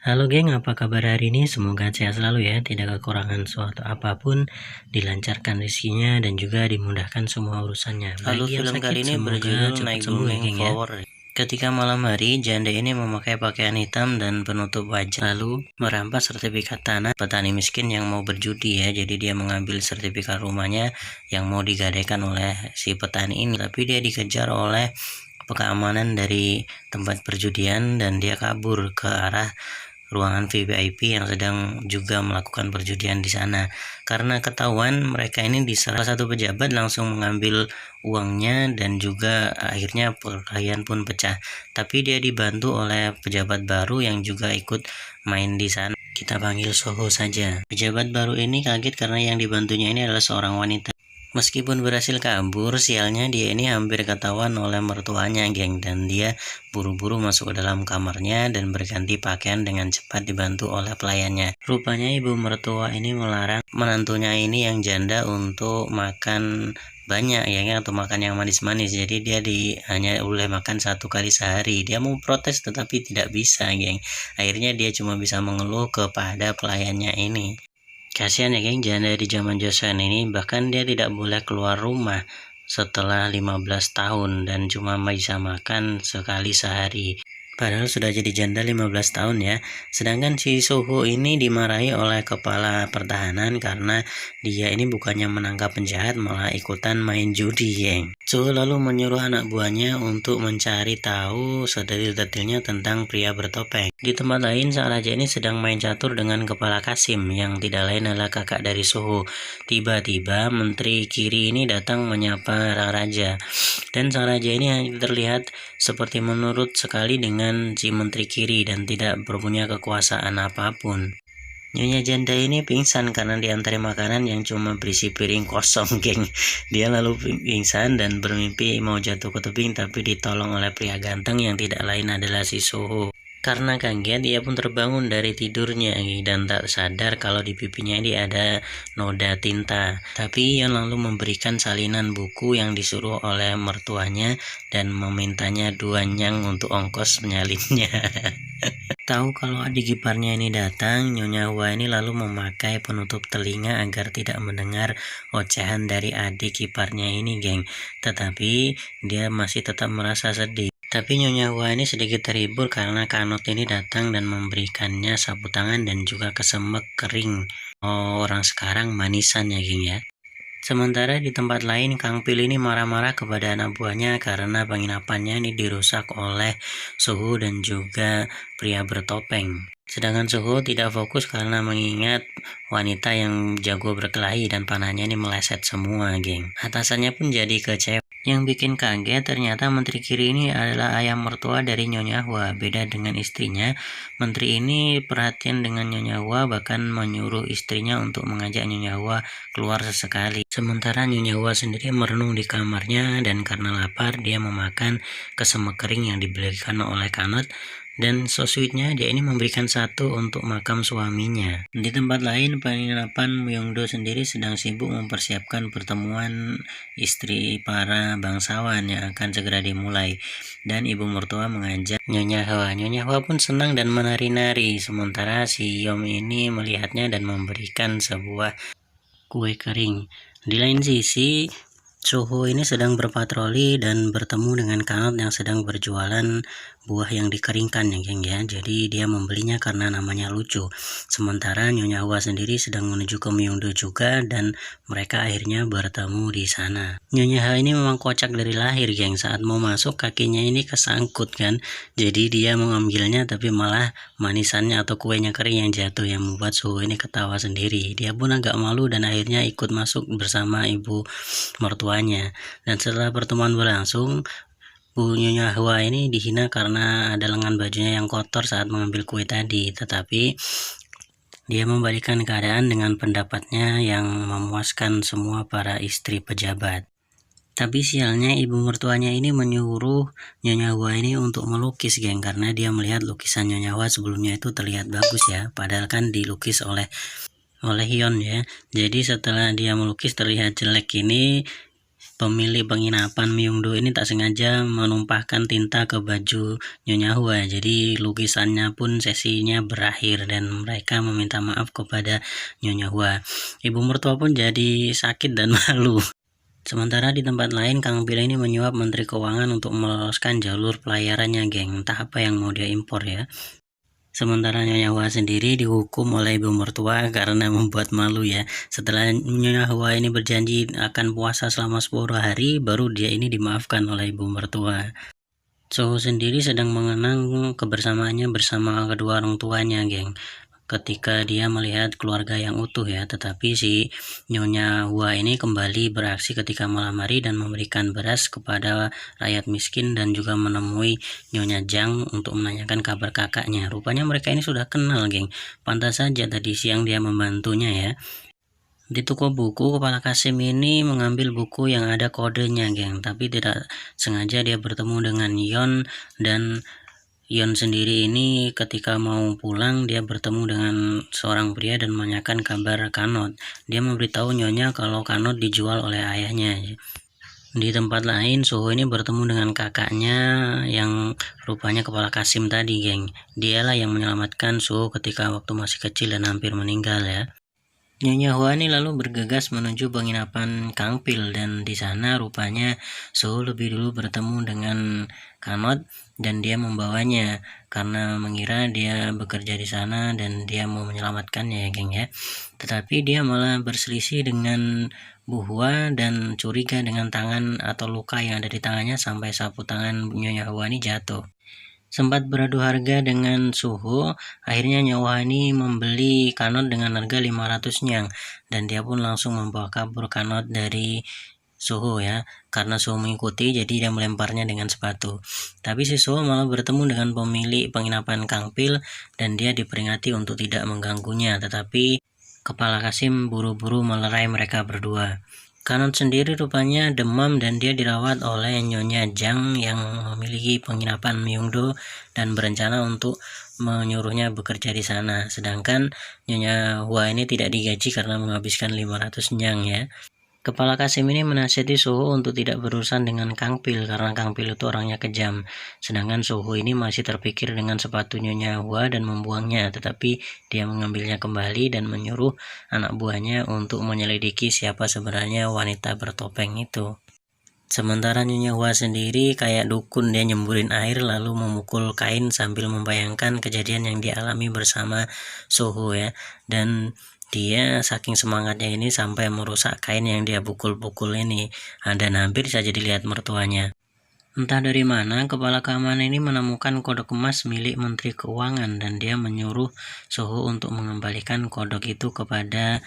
Halo geng, apa kabar hari ini? Semoga sehat selalu ya, tidak kekurangan suatu apapun, dilancarkan rezekinya dan juga dimudahkan semua urusannya. Lalu Bagi yang film sakit, kali ini semoga berjudul cepat Naik sembuh ya Gunung geng ya. Flower. Ketika malam hari, janda ini memakai pakaian hitam dan penutup wajah, lalu merampas sertifikat tanah petani miskin yang mau berjudi ya. Jadi dia mengambil sertifikat rumahnya yang mau digadaikan oleh si petani ini, tapi dia dikejar oleh keamanan dari tempat perjudian dan dia kabur ke arah ruangan VIP yang sedang juga melakukan perjudian di sana. Karena ketahuan mereka ini di salah satu pejabat langsung mengambil uangnya dan juga akhirnya perkelahian pun pecah. Tapi dia dibantu oleh pejabat baru yang juga ikut main di sana. Kita panggil Soho saja. Pejabat baru ini kaget karena yang dibantunya ini adalah seorang wanita. Meskipun berhasil kabur, sialnya dia ini hampir ketahuan oleh mertuanya, geng, dan dia buru-buru masuk ke dalam kamarnya dan berganti pakaian dengan cepat dibantu oleh pelayannya. Rupanya ibu mertua ini melarang menantunya ini yang janda untuk makan banyak ya kan, atau makan yang manis-manis. Jadi dia hanya boleh makan 1 kali sehari. Dia mau protes tetapi tidak bisa, geng. Akhirnya dia cuma bisa mengeluh kepada pelayannya ini. Kasihan ya geng, janda di zaman Joseon ini bahkan dia tidak boleh keluar rumah setelah 15 tahun dan cuma bisa makan sekali sehari. Padahal sudah jadi janda 15 tahun ya. Sedangkan si Soho ini dimarahi oleh kepala pertahanan karena dia ini bukannya menangkap penjahat malah ikutan main judi, geng. Soho lalu menyuruh anak buahnya untuk mencari tahu sedetil-detilnya tentang pria bertopeng. Di tempat lain, sang raja ini sedang main catur dengan kepala Kasim yang tidak lain adalah kakak dari Soho. Tiba-tiba menteri kiri ini datang menyapa sang raja. Dan sang raja ini terlihat seperti menurut sekali dengan si menteri kiri dan tidak berpunya kekuasaan apapun. Nyonya janda ini pingsan karena diantara makanan yang cuma berisi piring kosong, geng. Dia lalu pingsan dan bermimpi mau jatuh ke tebing tapi ditolong oleh pria ganteng yang tidak lain adalah si Soho. Karena kaget, ia pun terbangun dari tidurnya dan tak sadar kalau di pipinya ini ada noda tinta. Tapi ia lalu memberikan salinan buku yang disuruh oleh mertuanya dan memintanya 2 nyang untuk ongkos menyalinnya. Tahu kalau adik iparnya ini datang, Nyonya Hua ini lalu memakai penutup telinga agar tidak mendengar ocehan dari adik iparnya ini, geng. Tetapi dia masih tetap merasa sedih. Tapi Nyonya Hua ini sedikit terhibur karena Kanut ini datang dan memberikannya sapu tangan dan juga kesemek kering. Orang sekarang manisan ya, geng ya. Sementara di tempat lain, Kang Pil ini marah-marah kepada anak buahnya karena penginapannya ini dirusak oleh Suhu dan juga pria bertopeng. Sedangkan Suhu tidak fokus karena mengingat wanita yang jago berkelahi dan panahnya ini meleset semua, geng. Atasannya pun jadi kecewa. Yang bikin kaget ternyata menteri kiri ini adalah ayah mertua dari Nyonya Hua. Beda dengan istrinya, menteri ini perhatian dengan Nyonya Hua, bahkan menyuruh istrinya untuk mengajak Nyonya Hua keluar sesekali. Sementara Nyonya Hua sendiri merenung di kamarnya dan karena lapar dia memakan kesemek kering yang diberikan oleh Kanut. Dan so sweetnya dia ini memberikan 1 untuk makam suaminya. Di tempat lain, penginapan Myeongdo sendiri sedang sibuk mempersiapkan pertemuan istri para bangsawan yang akan segera dimulai. Dan ibu mertua mengajak Nyonya Hwa. Nyonya Hwa pun senang dan menari-nari. Sementara si Yom ini melihatnya dan memberikan sebuah kue kering. Di lain sisi, Suho ini sedang berpatroli dan bertemu dengan Kanut yang sedang berjualan buah yang dikeringkan ya geng ya. Jadi dia membelinya karena namanya lucu. Sementara Nyonya Hwa sendiri sedang menuju ke Myeongdo juga dan mereka akhirnya bertemu di sana. Nyonya Hwa ini memang kocak dari lahir, geng. Saat mau masuk kakinya ini kesangkut kan. Jadi dia mengambilnya tapi malah manisannya atau kuenya kering yang jatuh yang membuat Suho ini ketawa sendiri. Dia pun agak malu dan akhirnya ikut masuk bersama ibu mertuanya. Dan setelah pertemuan berlangsung, Bu Nyonya Hwa ini dihina karena ada lengan bajunya yang kotor saat mengambil kue tadi. Tetapi dia membalikan keadaan dengan pendapatnya yang memuaskan semua para istri pejabat. Tapi sialnya ibu mertuanya ini menyuruh Nyonya Hwa ini untuk melukis, geng, karena dia melihat lukisan Nyonya Hwa sebelumnya itu terlihat bagus ya, padahal kan dilukis oleh Hyun ya. Jadi setelah dia melukis terlihat jelek ini, pemilik penginapan Myeongdo ini tak sengaja menumpahkan tinta ke baju Nyonya Hua. Jadi lukisannya pun sesinya berakhir dan mereka meminta maaf kepada Nyonya Hua. Ibu mertua pun jadi sakit dan malu. Sementara di tempat lain, Kang Pil ini menyuap Menteri Keuangan untuk meloloskan jalur pelayarannya, geng. Entah apa yang mau dia impor ya. Sementara Nyonya Hua sendiri dihukum oleh ibu mertua karena membuat malu ya. Setelah Nyonya Hua ini berjanji akan puasa selama 10 hari, baru dia ini dimaafkan oleh ibu mertua. Soho sendiri sedang mengenang kebersamaannya bersama kedua orang tuanya, geng. Ketika dia melihat keluarga yang utuh ya, tetapi si Nyonya Hua ini kembali beraksi ketika malam hari dan memberikan beras kepada rakyat miskin dan juga menemui Nyonya Jang untuk menanyakan kabar kakaknya. Rupanya mereka ini sudah kenal, geng. Pantas saja tadi siang dia membantunya ya. Di toko buku, Kepala Kasim ini mengambil buku yang ada kodenya, geng. Tapi tidak sengaja dia bertemu dengan Yon, dan Yon sendiri ini ketika mau pulang dia bertemu dengan seorang pria dan menanyakan kabar Kanot. Dia memberitahu Nyonya kalau Kanot dijual oleh ayahnya. Di tempat lain, Soho ini bertemu dengan kakaknya yang rupanya Kepala Kasim tadi, geng. Dialah yang menyelamatkan Soho ketika waktu masih kecil dan hampir meninggal ya. Nyonya Hua ini lalu bergegas menuju penginapan Kang Pil dan di sana rupanya Soho lebih dulu bertemu dengan Kanot dan dia membawanya karena mengira dia bekerja di sana dan dia mau menyelamatkannya ya, geng ya. Tetapi dia malah berselisih dengan Bu Hua dan curiga dengan tangan atau luka yang ada di tangannya sampai sapu tangan Nyonya Hua ini jatuh. Sempat beradu harga dengan Soho, akhirnya Nyonya ini membeli Kanot dengan harga 500 nyang dan dia pun langsung membawa kabur Kanot dari Soho ya, karena Soho mengikuti jadi dia melemparnya dengan sepatu. Tapi si Soho malah bertemu dengan pemilik penginapan Kang Pil dan dia diperingati untuk tidak mengganggunya, tetapi Kepala Kasim buru-buru melerai mereka berdua. Kanot sendiri rupanya demam dan dia dirawat oleh Nyonya Jang yang memiliki penginapan Myeongdo dan berencana untuk menyuruhnya bekerja di sana. Sedangkan Nyonya Hua ini tidak digaji karena menghabiskan 500 nyang ya. Kepala Kasim ini menasihati Soho untuk tidak berurusan dengan Kang Pil karena Kang Pil itu orangnya kejam. Sedangkan Soho ini masih terpikir dengan sepatu Nyonya Hua dan membuangnya, tetapi dia mengambilnya kembali dan menyuruh anak buahnya untuk menyelidiki siapa sebenarnya wanita bertopeng itu. Sementara Nyonya Hua sendiri kayak dukun, dia nyemburin air lalu memukul kain sambil membayangkan kejadian yang dialami bersama Soho ya. Dan dia saking semangatnya ini sampai merusak kain yang dia pukul-pukul ini dan hampir saja dilihat mertuanya. Entah dari mana kepala keamanan ini menemukan kodok emas milik Menteri Keuangan dan dia menyuruh Soho untuk mengembalikan kodok itu kepada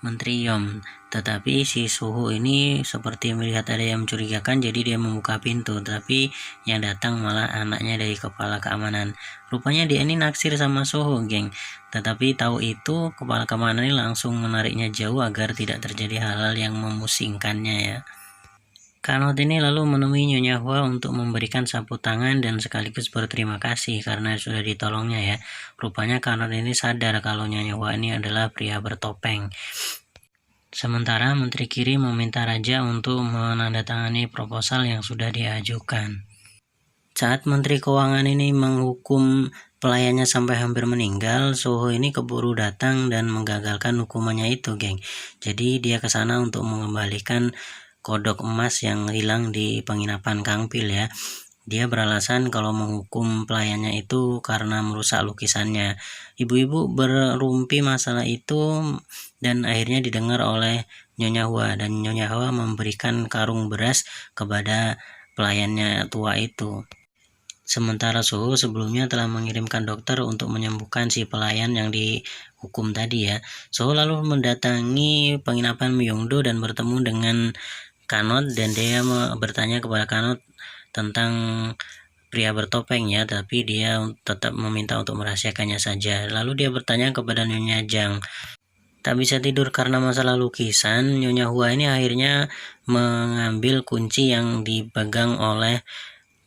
Menteri Yom. Tetapi si Soho ini seperti melihat ada yang mencurigakan jadi dia membuka pintu, tapi yang datang malah anaknya dari kepala keamanan. Rupanya dia ini naksir sama Soho, geng. Tetapi tahu itu kepala keamanan ini langsung menariknya jauh agar tidak terjadi hal-hal yang memusingkannya ya. Kanot ini lalu menemui Nyonya Hua untuk memberikan sapu tangan dan sekaligus berterima kasih karena sudah ditolongnya ya. Rupanya Kanot ini sadar kalau Nyonya Hua ini adalah pria bertopeng. Sementara Menteri Kiri meminta Raja untuk menandatangani proposal yang sudah diajukan. Saat Menteri Keuangan ini menghukum pelayannya sampai hampir meninggal, Soho ini keburu datang dan menggagalkan hukumannya itu, geng. Jadi dia ke sana untuk mengembalikan kodok emas yang hilang di penginapan Kang Pil ya. Dia beralasan kalau menghukum pelayannya itu karena merusak lukisannya. Ibu-ibu berumpi masalah itu dan akhirnya didengar oleh Nyonya Hua dan Nyonya Hua memberikan karung beras kepada pelayannya tua itu. Sementara Soho sebelumnya telah mengirimkan dokter untuk menyembuhkan si pelayan yang dihukum tadi ya. Soho lalu mendatangi penginapan Myeongdo dan bertemu dengan Kanot dan dia bertanya kepada Kanot tentang pria bertopeng ya, tapi dia tetap meminta untuk merahasiakannya saja. Lalu dia bertanya kepada Nyonya Jang. Tak bisa tidur karena masalah lukisan, Nyonya Hua ini akhirnya mengambil kunci yang dipegang oleh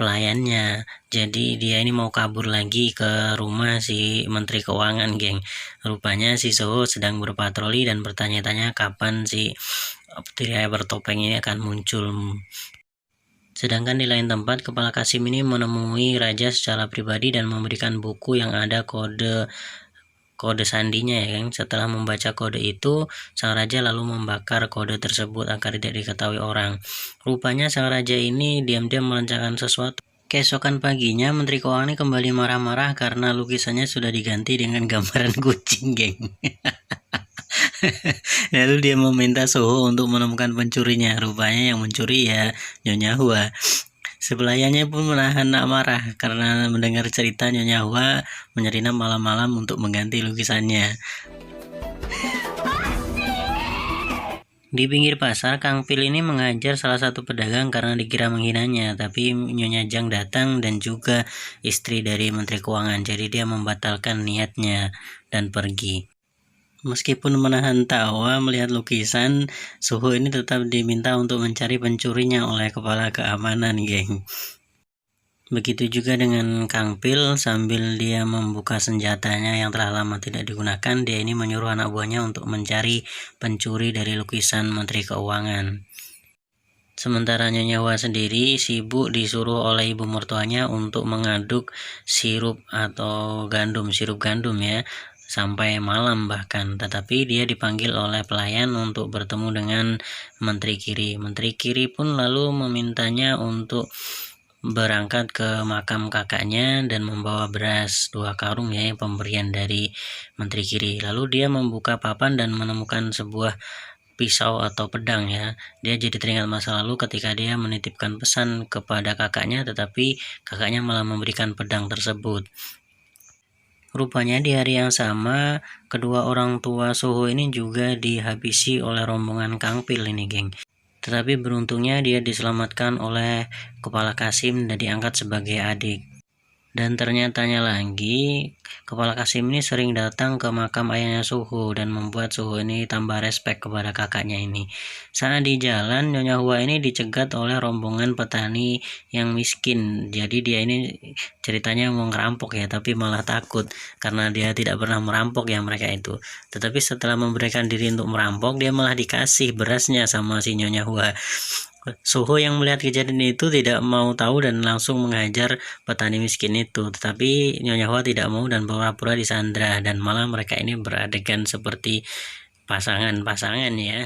pelayannya. Jadi dia ini mau kabur lagi ke rumah si Menteri Keuangan, geng. Rupanya si Soho sedang berpatroli dan bertanya-tanya kapan si pria bertopeng ini akan muncul. Sedangkan di lain tempat, Kepala Kasim ini menemui Raja secara pribadi dan memberikan buku yang ada kode sandinya, ya kan. Setelah membaca kode itu, sang raja lalu membakar kode tersebut agar tidak diketahui orang. Rupanya sang raja ini diam-diam merencanakan sesuatu. Keesokan paginya, Menteri Keuangan ini kembali marah-marah karena lukisannya sudah diganti dengan gambaran kucing, geng. Lalu dia meminta Soho untuk menemukan pencurinya. Rupanya yang mencuri ya Nyonya Hua. Sebelayannya pun menahan amarah karena mendengar cerita Nyonya Hua menyelinap malam-malam untuk mengganti lukisannya. Di pinggir pasar, Kang Pil ini mengajar salah satu pedagang karena dikira menghinanya, tapi Nyonya Jang datang dan juga istri dari Menteri Keuangan, jadi dia membatalkan niatnya dan pergi. Meskipun menahan tawa melihat lukisan, Soho ini tetap diminta untuk mencari pencurinya oleh kepala keamanan, geng. Begitu juga dengan Kang Pil, sambil dia membuka senjatanya yang telah lama tidak digunakan, dia ini menyuruh anak buahnya untuk mencari pencuri dari lukisan Menteri Keuangan. Sementara Nyonya Hua sendiri sibuk disuruh oleh ibu mertuanya untuk mengaduk sirup gandum ya, sampai malam bahkan. Tetapi dia dipanggil oleh pelayan untuk bertemu dengan Menteri Kiri. Menteri Kiri pun lalu memintanya untuk berangkat ke makam kakaknya dan membawa beras 2 karung ya, pemberian dari Menteri Kiri. Lalu dia membuka papan dan menemukan sebuah pisau atau pedang ya. Dia jadi teringat masa lalu ketika dia menitipkan pesan kepada kakaknya, tetapi kakaknya malah memberikan pedang tersebut. Rupanya di hari yang sama, kedua orang tua Soho ini juga dihabisi oleh rombongan Kang Pil ini, geng. Tetapi beruntungnya dia diselamatkan oleh Kepala Kasim dan diangkat sebagai adik. Dan ternyatanya lagi, Kepala Kasim ini sering datang ke makam ayahnya Soho dan membuat Soho ini tambah respek kepada kakaknya ini. Saat di jalan, Nyonya Hua ini dicegat oleh rombongan petani yang miskin. Jadi dia ini ceritanya mau ngerampok ya, tapi malah takut karena dia tidak pernah merampok ya mereka itu. Tetapi setelah memberikan diri untuk merampok, dia malah dikasih berasnya sama si Nyonya Hua. Soho yang melihat kejadian itu tidak mau tahu dan langsung mengajar petani miskin itu, tetapi Nyonya Hua tidak mau dan pura-pura disandra, dan malah mereka ini beradegan seperti pasangan-pasangan ya.